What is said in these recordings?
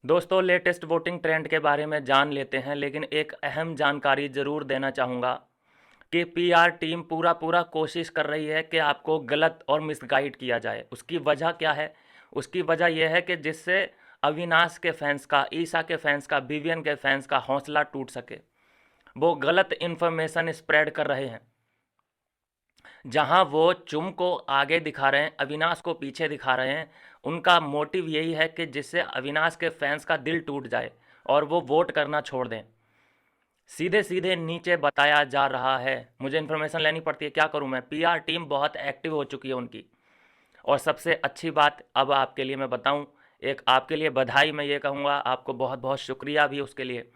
दोस्तों, latest voting trend के बारे में जान लेते हैं, लेकिन एक अहम जानकारी ज़रूर देना चाहूँगा कि पीआर टीम पूरा पूरा कोशिश कर रही है कि आपको गलत और मिसगाइड किया जाए। उसकी वजह क्या है? उसकी वजह यह है कि जिससे अविनाश के फैंस का, ईशा के फैंस का, विवियन के फैंस का हौसला टूट सके। वो गलत इन्फॉर्मेशन स्प्रेड कर रहे हैं। जहां वो चुम को आगे दिखा रहे हैं, अविनाश को पीछे दिखा रहे हैं, उनका मोटिव यही है कि जिससे अविनाश के फैंस का दिल टूट जाए और वो वोट करना छोड़ दें। सीधे सीधे नीचे बताया जा रहा है, मुझे इन्फॉर्मेशन लेनी पड़ती है, क्या करूं मैं। पीआर टीम बहुत एक्टिव हो चुकी है उनकी। और सबसे अच्छी बात अब आपके लिए मैं बताऊं, एक आपके लिए बधाई मैं ये कहूँगा, आपको बहुत बहुत शुक्रिया भी उसके लिए,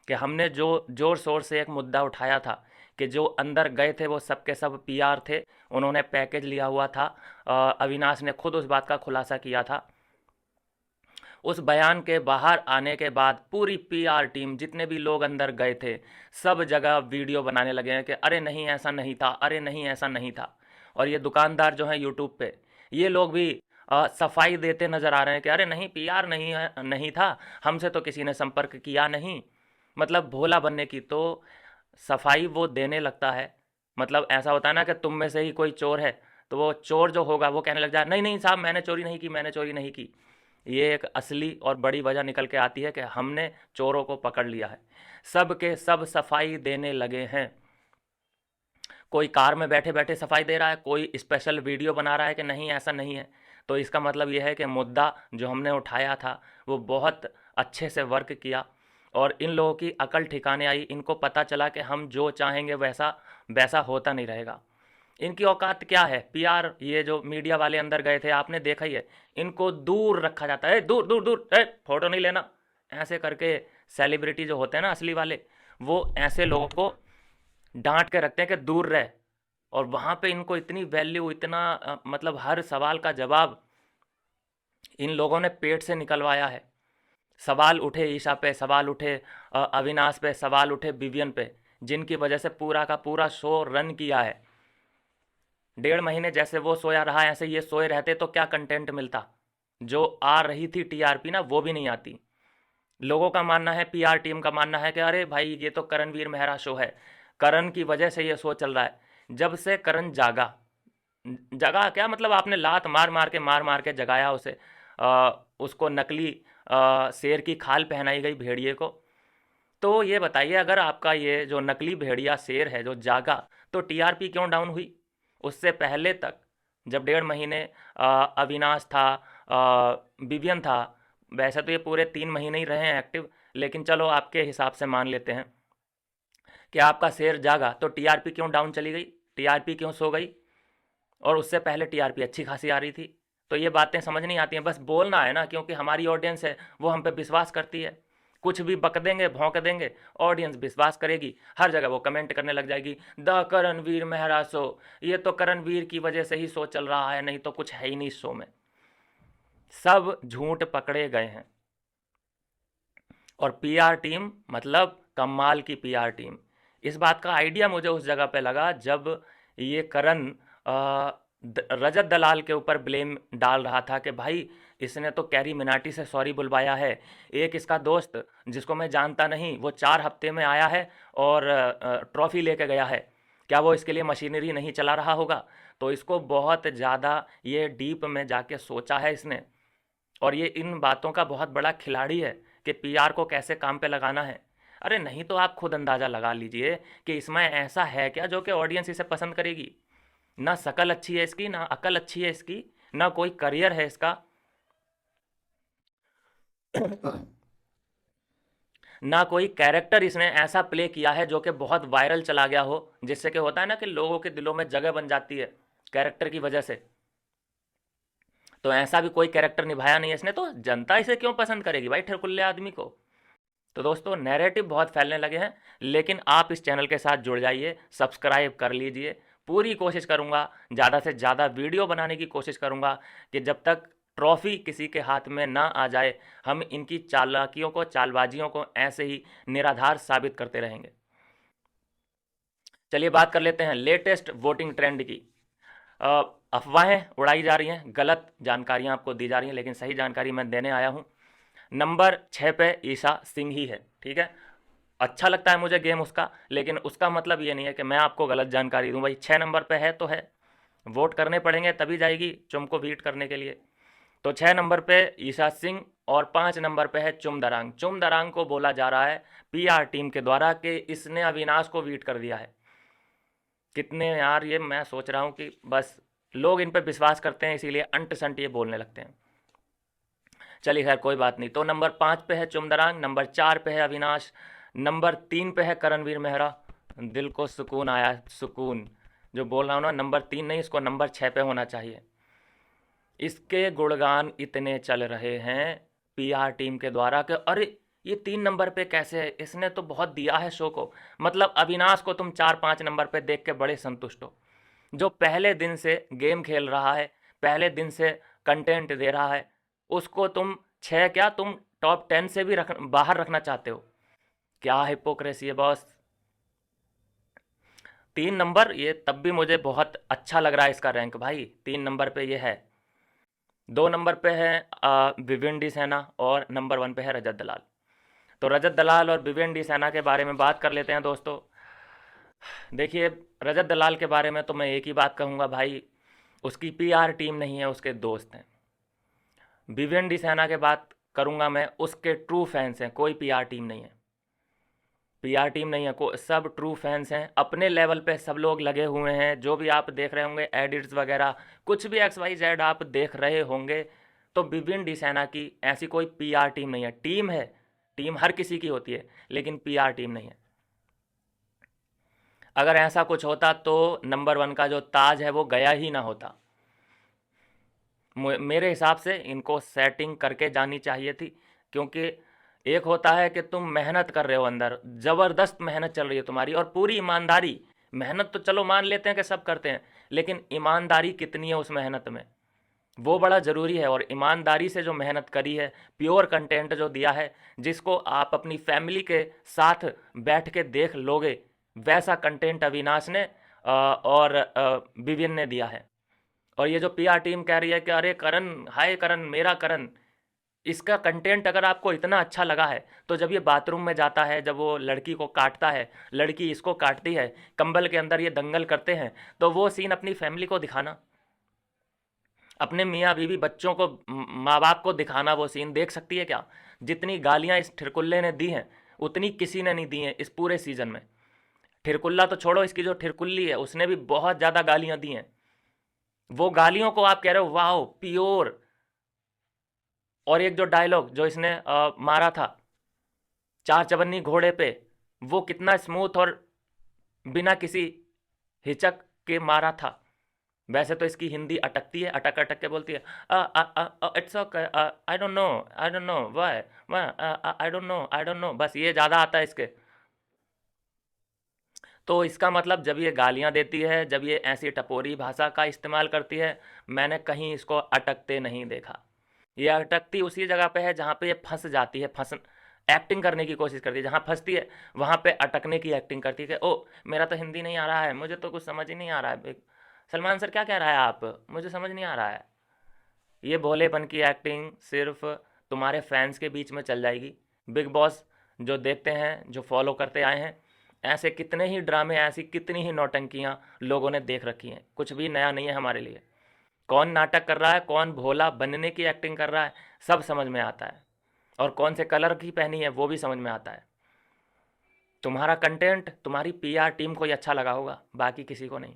कि हमने जो ज़ोर शोर से एक मुद्दा उठाया था कि जो अंदर गए थे वो सब के सब पीआर थे, उन्होंने पैकेज लिया हुआ था। अविनाश ने खुद उस बात का खुलासा किया था। उस बयान के बाहर आने के बाद पूरी पीआर टीम, जितने भी लोग अंदर गए थे, सब जगह वीडियो बनाने लगे हैं कि अरे नहीं ऐसा नहीं था, अरे नहीं ऐसा नहीं था। और ये दुकानदार जो हैं यूट्यूब पे, ये लोग भी सफाई देते नज़र आ रहे हैं कि अरे नहीं, पीआर नहीं है, नहीं था, हमसे तो किसी ने संपर्क किया नहीं। मतलब भोला बनने की तो सफाई वो देने लगता है। मतलब ऐसा होता है ना कि तुम में से ही कोई चोर है, तो वो चोर जो होगा वो कहने लग जाए नहीं नहीं साहब, मैंने चोरी नहीं की, मैंने चोरी नहीं की। ये एक असली और बड़ी वजह निकल के आती है कि हमने चोरों को पकड़ लिया है। सब के सब सफाई देने लगे हैं। कोई कार में बैठे बैठे सफाई दे रहा है, कोई स्पेशल वीडियो बना रहा है कि नहीं ऐसा नहीं है। तो इसका मतलब ये है कि मुद्दा जो हमने उठाया था वो बहुत अच्छे से वर्क किया और इन लोगों की अकल ठिकाने आई। इनको पता चला कि हम जो चाहेंगे वैसा वैसा होता नहीं रहेगा। इनकी औकात क्या है? पीआर, ये जो मीडिया वाले अंदर गए थे, आपने देखा ही है, इनको दूर रखा जाता है, दूर दूर दूर, फोटो नहीं लेना, ऐसे करके। सेलिब्रिटी जो होते हैं ना असली वाले, वो ऐसे लोगों को डांट के रखते हैं कि दूर रहे। और वहाँ पे इनको इतनी वैल्यू, इतना मतलब हर सवाल का जवाब इन लोगों ने पेट से निकलवाया है। सवाल उठे ईशा पे, सवाल उठे अविनाश पे, सवाल उठे विवियन पे, जिनकी वजह से पूरा का पूरा शो रन किया है। 1.5 महीने जैसे वो सोया रहा, ऐसे ये सोए रहते तो क्या कंटेंट मिलता। जो आ रही थी टीआरपी ना, वो भी नहीं आती। लोगों का मानना है, पीआर टीम का मानना है कि अरे भाई ये तो करणवीर मेहरा शो है, करण की वजह से ये शो चल रहा है। जब से करण जागा, जगा क्या मतलब, आपने लात मार मार के, मार मार के जगाया उसे। उसको नकली शेर की खाल पहनाई गई भेड़िए को। तो ये बताइए, अगर आपका ये जो नकली भेड़िया शेर है जो जागा, तो टीआरपी क्यों डाउन हुई? उससे पहले तक जब 1.5 महीने अविनाश था, विवियन था, वैसे तो ये पूरे 3 महीने ही रहे हैं एक्टिव, लेकिन चलो आपके हिसाब से मान लेते हैं कि आपका शेयर जागा, तो टीआरपी क्यों डाउन चली गई, टीआरपी क्यों सो गई? और उससे पहले टीआरपी अच्छी खासी आ रही थी। तो ये बातें समझ नहीं आती हैं, बस बोलना है ना, क्योंकि हमारी ऑडियंस है वो हम पे विश्वास करती है। कुछ भी बक देंगे, भौंक देंगे, ऑडियंस विश्वास करेगी, हर जगह वो कमेंट करने लग जाएगी, द करणवीर मेहरा शो, ये तो करणवीर की वजह से ही शो चल रहा है, नहीं तो कुछ है ही नहीं इस शो में। सब झूठ पकड़े गए हैं। और पीआर टीम मतलब कमाल की पीआर टीम। इस बात का आइडिया मुझे उस जगह पे लगा जब ये करण रजत दलाल के ऊपर ब्लेम डाल रहा था कि भाई इसने तो कैरी मिनाटी से सॉरी बुलवाया है। एक इसका दोस्त जिसको मैं जानता नहीं, वो 4 हफ्ते में आया है और ट्रॉफी लेके गया है। क्या वो इसके लिए मशीनरी नहीं चला रहा होगा? तो इसको बहुत ज़्यादा ये डीप में जाके सोचा है इसने। और ये इन बातों का बहुत बड़ा खिलाड़ी है कि पीआर को कैसे काम पे लगाना है। अरे नहीं तो आप खुद अंदाज़ा लगा लीजिए कि इसमें ऐसा है क्या जो कि ऑडियंस इसे पसंद करेगी। ना शकल अच्छी है इसकी, ना अकल अच्छी है इसकी, ना कोई करियर है इसका, ना कोई कैरेक्टर इसने ऐसा प्ले किया है जो कि बहुत वायरल चला गया हो, जिससे कि होता है ना कि लोगों के दिलों में जगह बन जाती है कैरेक्टर की वजह से। तो ऐसा भी कोई कैरेक्टर निभाया नहीं है इसने, तो जनता इसे क्यों पसंद करेगी भाई, ठरकुल्ले आदमी को। तो दोस्तों, नैरेटिव बहुत फैलने लगे हैं, लेकिन आप इस चैनल के साथ जुड़ जाइए, सब्सक्राइब कर लीजिए। पूरी कोशिश करूंगा, ज़्यादा से ज़्यादा वीडियो बनाने की कोशिश करूंगा कि जब तक ट्रॉफी किसी के हाथ में ना आ जाए, हम इनकी चालाकियों को, चालबाजियों को ऐसे ही निराधार साबित करते रहेंगे। चलिए बात कर लेते हैं लेटेस्ट वोटिंग ट्रेंड की। अ, अफवाहें उड़ाई जा रही हैं, गलत जानकारियां आपको दी जा रही हैं, लेकिन सही जानकारी मैं देने आया हूं। नंबर 6 पे ईशा सिंह ही है, ठीक है। अच्छा लगता है मुझे गेम उसका, लेकिन उसका मतलब ये नहीं है कि मैं आपको गलत जानकारी दूं। भाई 6 नंबर पे है तो है, वोट करने पड़ेंगे तभी जाएगी चुम को बीट करने के लिए। तो 6 नंबर पे ईशा सिंह और 5 नंबर पे है चुमदरांग। चुमदरांग को बोला जा रहा है पीआर टीम के द्वारा कि इसने अविनाश को बीट कर दिया है। कितने यार, ये मैं सोच रहा हूँ कि बस लोग इन पे विश्वास करते हैं, इसीलिए अंट संट ये बोलने लगते हैं। चलिए खैर कोई बात नहीं। तो नंबर 5 पे है चुमदरांग, नंबर 4 पे है अविनाश, नंबर 3 पे है करणवीर मेहरा। दिल को सुकून आया, सुकून जो बोल रहा हूँ ना, नंबर 3 नहीं, इसको नंबर 6 पे होना चाहिए। इसके गुणगान इतने चल रहे हैं पीआर टीम के द्वारा कि अरे ये 3 नंबर पे कैसे है, इसने तो बहुत दिया है शो को। मतलब अविनाश को तुम 4-5 नंबर पे देख के बड़े संतुष्ट हो, जो पहले दिन से गेम खेल रहा है, पहले दिन से कंटेंट दे रहा है, उसको तुम 6 क्या, तुम टॉप 10 से भी बाहर रखना चाहते हो। क्या हिपोक्रेसी है बॉस। 3 नंबर ये तब भी मुझे बहुत अच्छा लग रहा है इसका रैंक भाई, 3 नंबर पे ये है। 2 नंबर पे है विवेन डी सेना और नंबर 1 पे है रजत दलाल। तो रजत दलाल और विवेन डी सेना के बारे में बात कर लेते हैं दोस्तों। देखिए रजत दलाल के बारे में तो मैं एक ही बात कहूँगा भाई, उसकी पीआर टीम नहीं है, उसके दोस्त हैं। विवेन डी सेना के बात करूँगा मैं, उसके ट्रू फैंस हैं, कोई पीआर टीम नहीं है। पीआर टीम नहीं है, को सब ट्रू फैंस हैं, अपने लेवल पे सब लोग लगे हुए हैं। जो भी आप देख रहे होंगे एडिट्स वगैरह, कुछ भी XYZ आप देख रहे होंगे, तो विपिन डी सेना की ऐसी कोई पीआर टीम नहीं है। टीम है, टीम हर किसी की होती है, लेकिन पीआर टीम नहीं है। अगर ऐसा कुछ होता तो नंबर 1 का जो ताज है वो गया ही ना होता। मेरे हिसाब से इनको सेटिंग करके जानी चाहिए थी, क्योंकि एक होता है कि तुम मेहनत कर रहे हो, अंदर ज़बरदस्त मेहनत चल रही है तुम्हारी और पूरी ईमानदारी। मेहनत तो चलो मान लेते हैं कि सब करते हैं, लेकिन ईमानदारी कितनी है उस मेहनत में, वो बड़ा ज़रूरी है। और ईमानदारी से जो मेहनत करी है, प्योर कंटेंट जो दिया है, जिसको आप अपनी फैमिली के साथ बैठ के देख लोगे, वैसा कंटेंट अविनाश ने और विविन ने दिया है। और ये जो पीआर टीम कह रही है कि अरे करण, हाय करण, मेरा करण, इसका कंटेंट अगर आपको इतना अच्छा लगा है, तो जब ये बाथरूम में जाता है, जब वो लड़की को काटता है, लड़की इसको काटती है, कंबल के अंदर ये दंगल करते हैं, तो वो सीन अपनी फैमिली को दिखाना, अपने मियाँ बीवी बच्चों को, माँ बाप को दिखाना, वो सीन देख सकती है क्या? जितनी गालियाँ इस ठिरकुल्ले ने दी हैं, उतनी किसी ने नहीं दी हैं इस पूरे सीजन में। ठिरकुल्ला तो छोड़ो, इसकी जो ठिरकुल्ली है उसने भी बहुत ज़्यादा गालियाँ दी हैं। वो गालियों को आप कह रहे हो वाह प्योर। और एक जो डायलॉग जो इसने मारा था चार चबन्नी घोड़े पे, वो कितना स्मूथ और बिना किसी हिचक के मारा था। वैसे तो इसकी हिंदी अटकती है, अटक अटक के बोलती है, it's okay, I don't know why, I don't know, बस ये ज़्यादा आता है इसके। तो इसका मतलब जब ये गालियाँ देती है, जब ये ऐसी टपोरी भाषा का इस्तेमाल करती है, मैंने कहीं इसको अटकते नहीं देखा। ये अटकती उसी जगह पे है जहाँ पे ये फंस जाती है, फंस एक्टिंग करने की कोशिश करती है, जहाँ फंसती है वहाँ पे अटकने की एक्टिंग करती है कि ओ मेरा तो हिंदी नहीं आ रहा है, मुझे तो कुछ समझ ही नहीं आ रहा है, सलमान सर क्या कह रहा है आप, मुझे समझ नहीं आ रहा है। ये भोलेपन की एक्टिंग सिर्फ तुम्हारे फैंस के बीच में चल जाएगी। बिग बॉस जो देखते हैं, जो फॉलो करते आए हैं, ऐसे कितने ही ड्रामे, ऐसी कितनी ही नौटंकियाँ लोगों ने देख रखी हैं, कुछ भी नया नहीं है हमारे लिए। कौन नाटक कर रहा है, कौन भोला बनने की एक्टिंग कर रहा है, सब समझ में आता है। और कौन से कलर की पहनी है वो भी समझ में आता है। तुम्हारा कंटेंट तुम्हारी पीआर टीम को ही अच्छा लगा होगा, बाकी किसी को नहीं।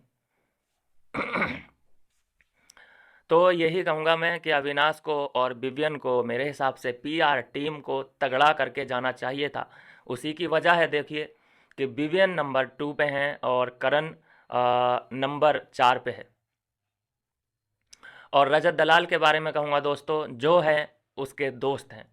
तो यही कहूँगा मैं कि अविनाश को और विवियन को मेरे हिसाब से पीआर टीम को तगड़ा करके जाना चाहिए था। उसी की वजह है देखिए कि विवियन नंबर 2 पे हैं और करण नंबर 4 पे है। और रजत दलाल के बारे में कहूँगा दोस्तों, जो है उसके दोस्त हैं,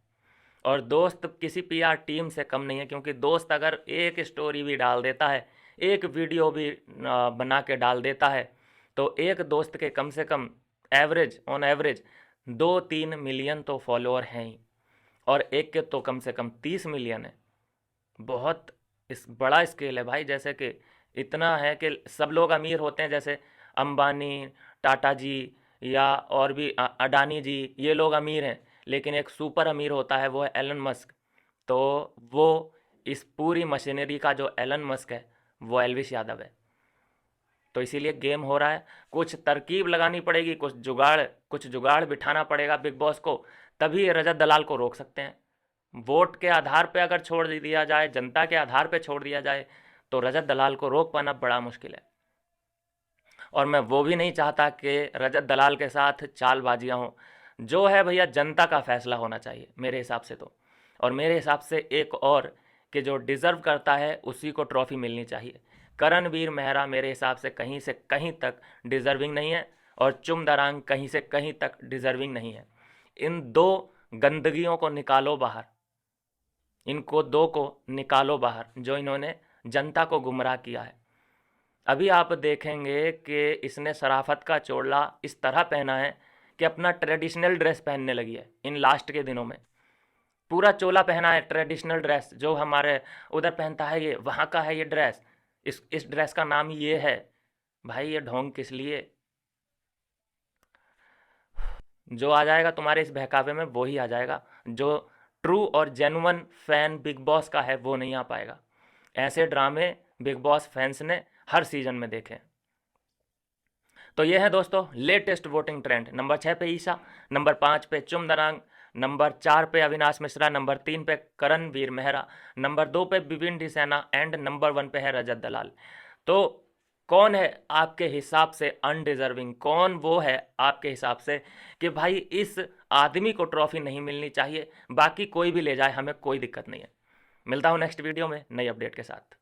और दोस्त किसी पीआर टीम से कम नहीं है, क्योंकि दोस्त अगर एक स्टोरी भी डाल देता है, एक वीडियो भी बना के डाल देता है, तो एक दोस्त के कम से कम एवरेज, ऑन एवरेज 2-3 मिलियन तो फॉलोअर हैं ही, और एक के तो कम से कम 30 मिलियन है। बहुत इस बड़ा स्केल है भाई। जैसे कि इतना है कि सब लोग अमीर होते हैं, जैसे अंबानी, टाटा जी, या और भी अडानी जी, ये लोग अमीर हैं, लेकिन एक सुपर अमीर होता है, वो है एलन मस्क। तो वो इस पूरी मशीनरी का जो एलन मस्क है वो एल्विस यादव है। तो इसीलिए गेम हो रहा है, कुछ तरकीब लगानी पड़ेगी, कुछ जुगाड़ बिठाना पड़ेगा बिग बॉस को, तभी रजत दलाल को रोक सकते हैं। वोट के आधार पे अगर छोड़ दिया जाए, जनता के आधार पे छोड़ दिया जाए, तो रजत दलाल को रोक पाना बड़ा मुश्किल है। और मैं वो भी नहीं चाहता कि रजत दलाल के साथ चालबाजियाँ हों। जो है भैया, जनता का फैसला होना चाहिए मेरे हिसाब से तो। और मेरे हिसाब से एक और, कि जो डिज़र्व करता है उसी को ट्रॉफ़ी मिलनी चाहिए। करणवीर मेहरा मेरे हिसाब से कहीं तक डिज़र्विंग नहीं है, और चुम दरांग कहीं से कहीं तक डिज़र्विंग नहीं है। इन दो गंदगियों को निकालो बाहर, इनको दो को निकालो बाहर, जो इन्होंने जनता को गुमराह किया है। अभी आप देखेंगे कि इसने शराफत का चोला इस तरह पहना है कि अपना ट्रेडिशनल ड्रेस पहनने लगी है इन लास्ट के दिनों में। पूरा चोला पहना है, ट्रेडिशनल ड्रेस जो हमारे उधर पहनता है, ये वहाँ का है ये ड्रेस, इस ड्रेस का नाम ये है। भाई ये ढोंग किस लिए? जो आ जाएगा तुम्हारे इस बहकावे में वो ही आ जाएगा। जो ट्रू और जेन्युइन फैन बिग बॉस का है वो नहीं आ पाएगा। ऐसे ड्रामे बिग बॉस फैंस ने हर सीजन में देखे। तो ये है दोस्तों लेटेस्ट वोटिंग ट्रेंड। नंबर 6 पे ईशा, नंबर 5 पे चुम दरांग, नंबर 4 पे अविनाश मिश्रा, नंबर 3 पे करणवीर मेहरा, नंबर 2 पे बिपिन ढिसेना एंड नंबर 1 पे है रजत दलाल। तो कौन है आपके हिसाब से अनडिजर्विंग? कौन वो है आपके हिसाब से कि भाई इस आदमी को ट्रॉफी नहीं मिलनी चाहिए, बाकी कोई भी ले जाए, हमें कोई दिक्कत नहीं है। मिलता हूँ नेक्स्ट वीडियो में नई अपडेट के साथ।